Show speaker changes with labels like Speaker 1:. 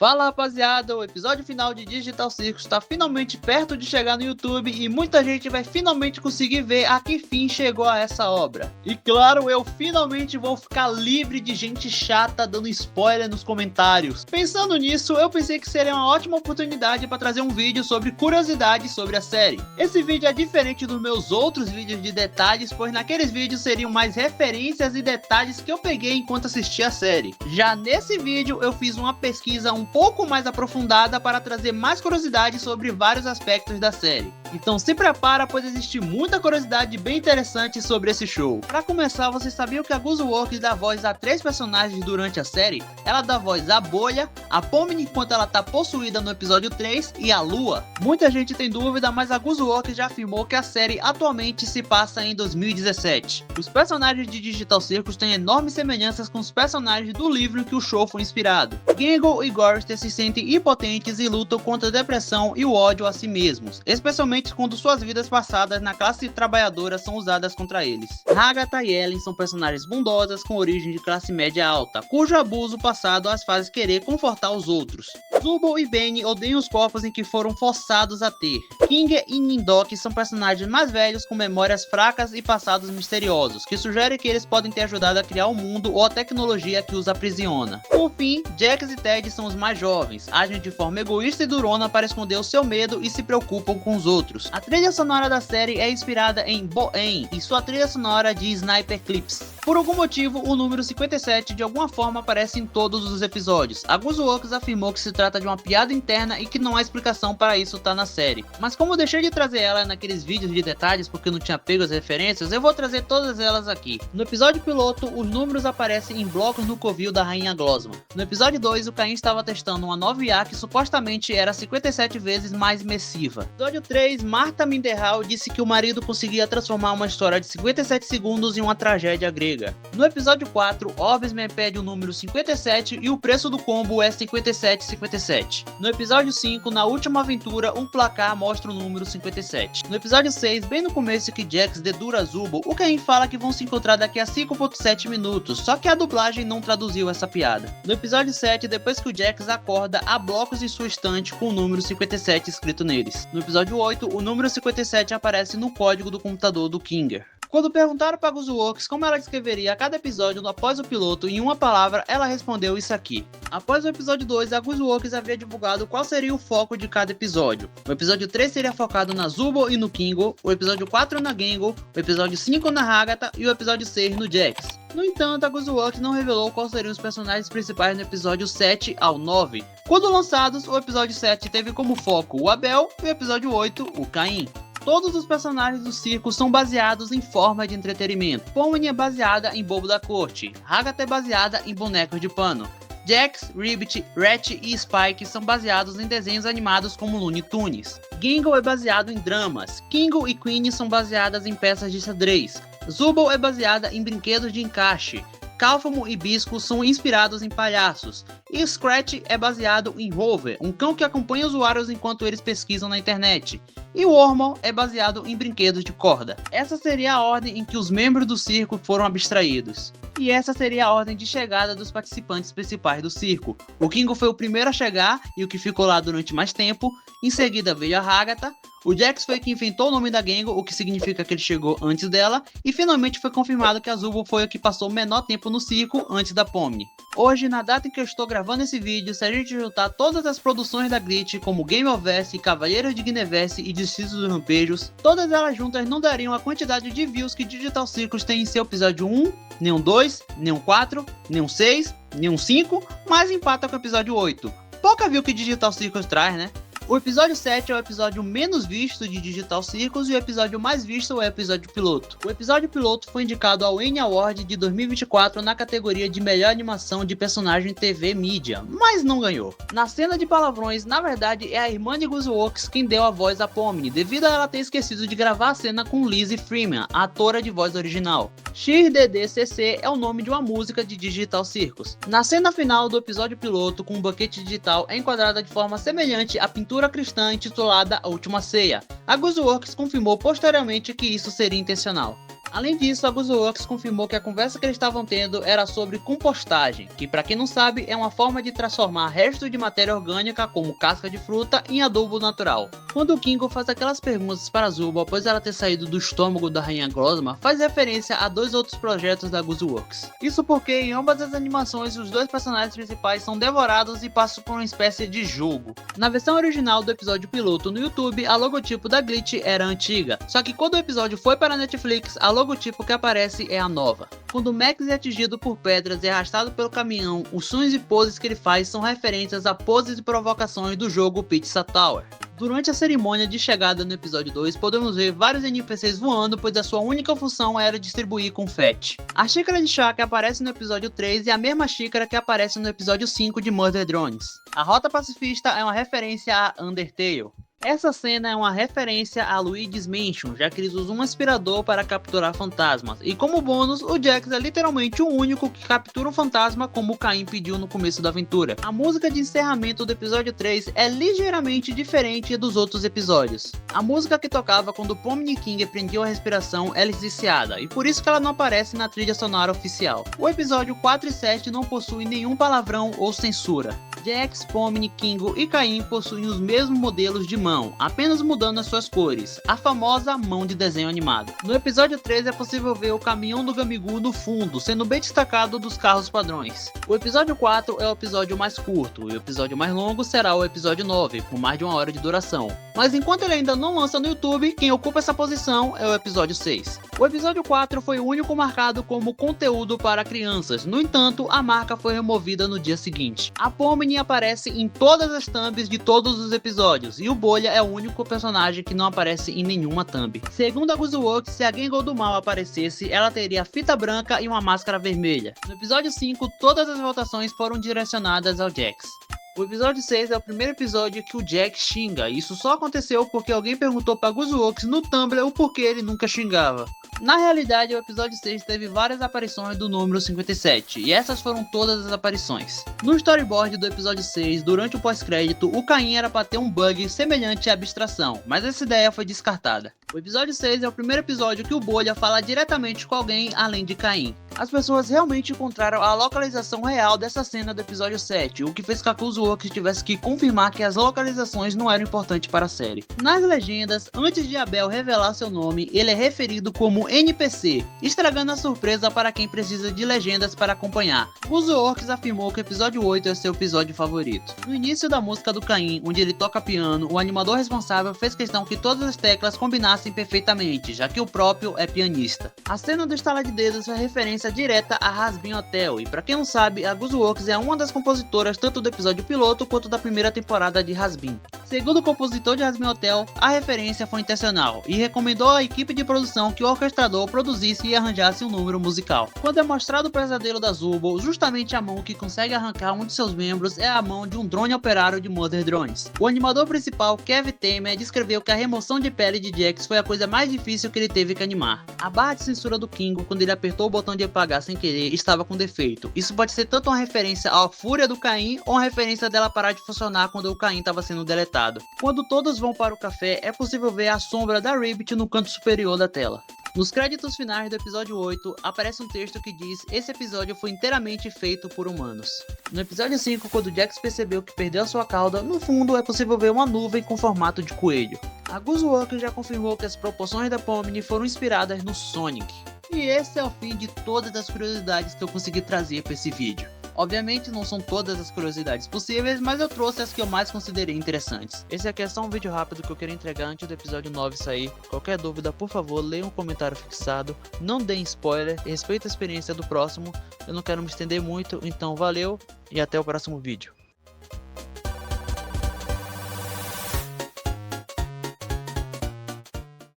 Speaker 1: Fala rapaziada, o episódio final de Digital Circus está finalmente perto de chegar no YouTube e muita gente vai finalmente conseguir ver a que fim chegou a essa obra. E claro, eu finalmente vou ficar livre de gente chata dando spoiler nos comentários. Pensando nisso, eu pensei que seria uma ótima oportunidade para trazer um vídeo sobre curiosidades sobre a série. Esse vídeo é diferente dos meus outros vídeos de detalhes, pois naqueles vídeos seriam mais referências e detalhes que eu peguei enquanto assistia a série. Já nesse vídeo eu fiz uma pesquisa um pouco mais aprofundada para trazer mais curiosidades sobre vários aspectos da série. Então se prepara, pois existe muita curiosidade bem interessante sobre esse show. Para começar, vocês sabiam que a Gooseworks dá voz a 3 personagens durante a série? Ela dá voz à Bolha, a Pomni enquanto ela tá possuída no episódio 3 e a Lua. Muita gente tem dúvida, mas a Gooseworks já afirmou que a série atualmente se passa em 2017. Os personagens de Digital Circus têm enormes semelhanças com os personagens do livro em que o show foi inspirado. Gangle e Gorster se sentem impotentes e lutam contra a depressão e o ódio a si mesmos, especialmente quando suas vidas passadas na classe trabalhadora são usadas contra eles. Agatha e Ellen são personagens bondosas com origem de classe média alta, cujo abuso passado as faz querer confortar os outros. Zubul e Benny odeiam os corpos em que foram forçados a ter. King e Nindok são personagens mais velhos com memórias fracas e passados misteriosos, que sugerem que eles podem ter ajudado a criar o mundo ou a tecnologia que os aprisiona. Por fim, Jax e Ted são os mais jovens, agem de forma egoísta e durona para esconder o seu medo e se preocupam com os outros. A trilha sonora da série é inspirada em Bohem e sua trilha sonora de Sniper Clips. Por algum motivo, o número 57 de alguma forma aparece em todos os episódios. A Gooseworks afirmou que se trata de uma piada interna e que não há explicação para isso estar na série. Mas como eu deixei de trazer ela naqueles vídeos de detalhes porque eu não tinha pego as referências, eu vou trazer todas elas aqui. No episódio piloto, os números aparecem em blocos no covil da Rainha Glosma. No episódio 2, o Caim estava testando uma nova IA que supostamente era 57 vezes mais imersiva. No episódio 3, Martha Minderhall disse que o marido conseguia transformar uma história de 57 segundos em uma tragédia grega. No episódio 4, Orbsman pede o número 57 e o preço do combo é 57,57. No episódio 5, na última aventura, um placar mostra o número 57. No episódio 6, bem no começo que Jax dedura Zubul, o Caim fala que vão se encontrar daqui a 5,7 minutos, só que a dublagem não traduziu essa piada. No episódio 7, depois que o Jax acorda, há blocos em sua estante com o número 57 escrito neles. No episódio 8, o número 57 aparece no código do computador do Kinger. Quando perguntaram para a Gooseworks como ela descreveria cada episódio após o piloto em uma palavra, ela respondeu isso aqui. Após o episódio 2, a Gooseworks havia divulgado qual seria o foco de cada episódio. O episódio 3 seria focado na Zubul e no Kingo, o episódio 4 na Gangle, o episódio 5 na Agatha e o episódio 6 no Jax. No entanto, a Gooseworks não revelou quais seriam os personagens principais no episódio 7 ao 9. Quando lançados, o episódio 7 teve como foco o Abel e o episódio 8 o Caim. Todos os personagens do circo são baseados em forma de entretenimento. Pomni é baseada em Bobo da Corte, Agatha é baseada em bonecos de pano. Jax, Ribbit, Ratchet e Spike são baseados em desenhos animados como Looney Tunes. Gangle é baseado em dramas. Kingo e Queenie são baseadas em peças de xadrez. Zubul é baseada em brinquedos de encaixe. Cálfamo e Bisco são inspirados em palhaços, e Scratch é baseado em Rover, um cão que acompanha usuários enquanto eles pesquisam na internet, e Wormhole é baseado em brinquedos de corda. Essa seria a ordem em que os membros do circo foram abstraídos. E essa seria a ordem de chegada dos participantes principais do circo. O Kingo foi o primeiro a chegar e o que ficou lá durante mais tempo, em seguida veio a Agatha. O Jax foi quem inventou o nome da Gangle, o que significa que ele chegou antes dela, e finalmente foi confirmado que a Zubul foi a que passou o menor tempo no circo antes da Pomni. Hoje, na data em que eu estou gravando esse vídeo, se a gente juntar todas as produções da Glitch, como Game of Verse, Cavaleiros de Guineverse e Distrito dos Rampejos, todas elas juntas não dariam a quantidade de views que Digital Circus tem em seu episódio 1, nem um 2, nem um 4, nem um 6, nem um 5, mas empata com o episódio 8. Pouca view que Digital Circus traz, né? O episódio 7 é o episódio menos visto de Digital Circus e o episódio mais visto é o episódio piloto. O episódio piloto foi indicado ao Annie Award de 2024 na categoria de melhor animação de personagem TV mídia, mas não ganhou. Na cena de palavrões, na verdade é a irmã de Gooseworks quem deu a voz a Pomni, devido a ela ter esquecido de gravar a cena com Lizzie Freeman, a atora de voz original. XDDCC é o nome de uma música de Digital Circus. Na cena final do episódio piloto, com um buquete digital, é enquadrada de forma semelhante à pintura cristã intitulada A Última Ceia. A Gooseworks confirmou posteriormente que isso seria intencional. Além disso, a GuzzWorks confirmou que a conversa que eles estavam tendo era sobre compostagem, que para quem não sabe é uma forma de transformar restos de matéria orgânica como casca de fruta em adubo natural. Quando o Kingo faz aquelas perguntas para Zubo após ela ter saído do estômago da Rainha Grosma, faz referência a 2 outros projetos da GuzzWorks. Isso porque em ambas as animações os 2 personagens principais são devorados e passam por uma espécie de jogo. Na versão original do episódio piloto no YouTube, a logotipo da Glitch era antiga, só que quando o episódio foi para a Netflix, a logotipo que aparece é a nova. Quando Max é atingido por pedras e arrastado pelo caminhão, os sons e poses que ele faz são referências a poses e provocações do jogo Pizza Tower. Durante a cerimônia de chegada no episódio 2, podemos ver vários NPCs voando, pois a sua única função era distribuir confete. A xícara de chá que aparece no episódio 3 é a mesma xícara que aparece no episódio 5 de Murder Drones. A rota pacifista é uma referência a Undertale. Essa cena é uma referência a Luigi's Mansion, já que eles usam um aspirador para capturar fantasmas, e como bônus, o Jax é literalmente o único que captura um fantasma como o Caim pediu no começo da aventura. A música de encerramento do episódio 3 é ligeiramente diferente dos outros episódios. A música que tocava quando Pomni King prendia a respiração é licenciada, e por isso que ela não aparece na trilha sonora oficial. O episódio 4 e 7 não possuem nenhum palavrão ou censura. Jax, Pomni, Kingo e Caim possuem os mesmos modelos de mão, apenas mudando as suas cores, a famosa mão de desenho animado. No episódio 13 é possível ver o caminhão do Gamigu no fundo, sendo bem destacado dos carros padrões. O episódio 4 é o episódio mais curto, e o episódio mais longo será o episódio 9, com mais de 1 hora de duração. Mas enquanto ele ainda não lança no YouTube, quem ocupa essa posição é o episódio 6. O episódio 4 foi o único marcado como conteúdo para crianças, no entanto, a marca foi removida no dia seguinte. A Pomni aparece em todas as thumbs de todos os episódios, e o Bolha é o único personagem que não aparece em nenhuma thumb. Segundo a GuzzWorks, se a Gangle do Mal aparecesse, ela teria fita branca e uma máscara vermelha. No episódio 5, todas as votações foram direcionadas ao Jax. O episódio 6 é o primeiro episódio que o Jax xinga, e isso só aconteceu porque alguém perguntou para GuzzWorks no Tumblr o porquê ele nunca xingava. Na realidade, o episódio 6 teve várias aparições do número 57, e essas foram todas as aparições. No storyboard do episódio 6, durante o pós-crédito, o Caim era para ter um bug semelhante à abstração, mas essa ideia foi descartada. O episódio 6 é o primeiro episódio que o Bolha fala diretamente com alguém além de Caim. As pessoas realmente encontraram a localização real dessa cena do episódio 7, o que fez com que os Works tivesse que confirmar que as localizações não eram importantes para a série. Nas legendas, antes de Abel revelar seu nome, ele é referido como NPC, estragando a surpresa para quem precisa de legendas para acompanhar. Os Works afirmou que o episódio 8 é seu episódio favorito. No início da música do Caim, onde ele toca piano, o animador responsável fez questão que todas as teclas combinassem perfeitamente, já que o próprio é pianista. A cena do estalar de dedos é referência direta a Hazbin Hotel, e para quem não sabe, a GuzzWorks é uma das compositoras tanto do episódio piloto quanto da primeira temporada de Hazbin. Segundo o compositor de Hazbin Hotel, a referência foi intencional e recomendou à equipe de produção que o orquestrador produzisse e arranjasse um número musical. Quando é mostrado o pesadelo da Zubo, justamente a mão que consegue arrancar um de seus membros é a mão de um drone operário de Murder Drones. O animador principal, Kevin Temer, descreveu que a remoção de pele de Jax foi a coisa mais difícil que ele teve que animar. A barra de censura do Kingo, quando ele apertou o botão de apagar sem querer, estava com defeito. Isso pode ser tanto uma referência à fúria do Caim ou uma referência dela parar de funcionar quando o Caim estava sendo deletado. Quando todos vão para o café, é possível ver a sombra da Ribbit no canto superior da tela. Nos créditos finais do episódio 8, aparece um texto que diz: esse episódio foi inteiramente feito por humanos. No episódio 5, quando Jax percebeu que perdeu a sua cauda, no fundo é possível ver uma nuvem com formato de coelho. A GuzzWorks já confirmou que as proporções da Pomni foram inspiradas no Sonic. E esse é o fim de todas as curiosidades que eu consegui trazer para esse vídeo. Obviamente não são todas as curiosidades possíveis, mas eu trouxe as que eu mais considerei interessantes. Esse aqui é só um vídeo rápido que eu quero entregar antes do episódio 9 sair. Qualquer dúvida, por favor, leia um comentário fixado, não deem spoiler, respeite a experiência do próximo. Eu não quero me estender muito, então valeu e até o próximo vídeo.